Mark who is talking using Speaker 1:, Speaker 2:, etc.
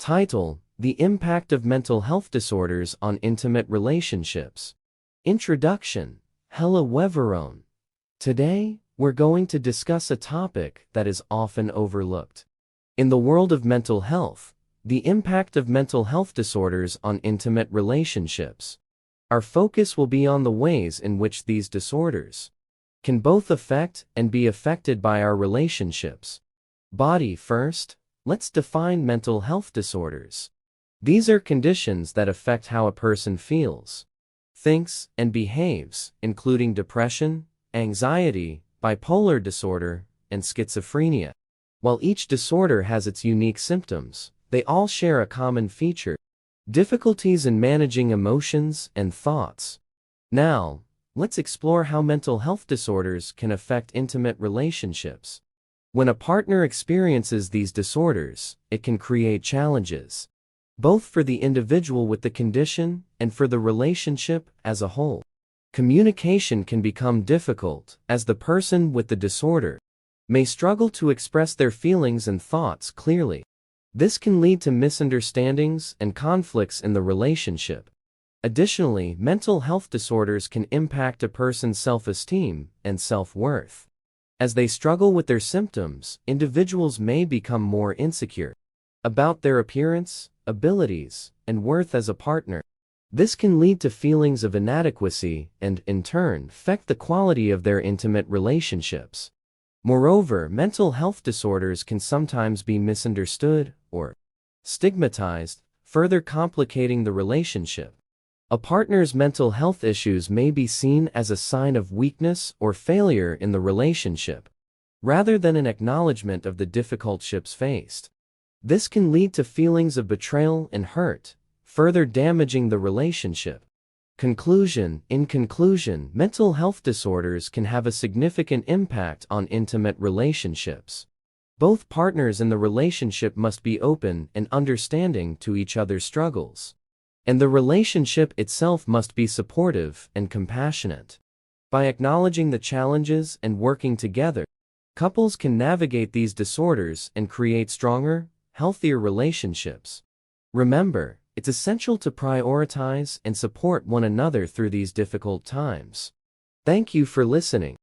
Speaker 1: Title: The Impact of Mental Health Disorders on Intimate Relationships. Introduction. Hello everyone. Today, we're going to discuss a topic that is often overlooked. In the world of mental health, the impact of mental health disorders on intimate relationships. Our focus will be on the ways in which these disorders can both affect and be affected by our relationships. Body first. Let's define mental health disorders. These are conditions that affect how a person feels, thinks, and behaves, including depression, anxiety, bipolar disorder, and schizophrenia. While each disorder has its unique symptoms, they all share a common feature: difficulties in managing emotions and thoughts. Now, let's explore how mental health disorders can affect intimate relationships. When a partner experiences these disorders, it can create challenges, both for the individual with the condition and for the relationship as a whole. Communication can become difficult, as the person with the disorder may struggle to express their feelings and thoughts clearly. This can lead to misunderstandings and conflicts in the relationship. Additionally, mental health disorders can impact a person's self-esteem and self-worth. As they struggle with their symptoms, individuals may become more insecure about their appearance, abilities, and worth as a partner. This can lead to feelings of inadequacy and, in turn, affect the quality of their intimate relationships. Moreover, mental health disorders can sometimes be misunderstood or stigmatized, further complicating the relationship. A partner's mental health issues may be seen as a sign of weakness or failure in the relationship, rather than an acknowledgement of the difficulties faced. This can lead to feelings of betrayal and hurt, further damaging the relationship. Conclusion. In conclusion, mental health disorders can have a significant impact on intimate relationships. Both partners in the relationship must be open and understanding to each other's struggles, and the relationship itself must be supportive and compassionate. By acknowledging the challenges and working together, couples can navigate these disorders and create stronger, healthier relationships. Remember, it's essential to prioritize and support one another through these difficult times. Thank you for listening.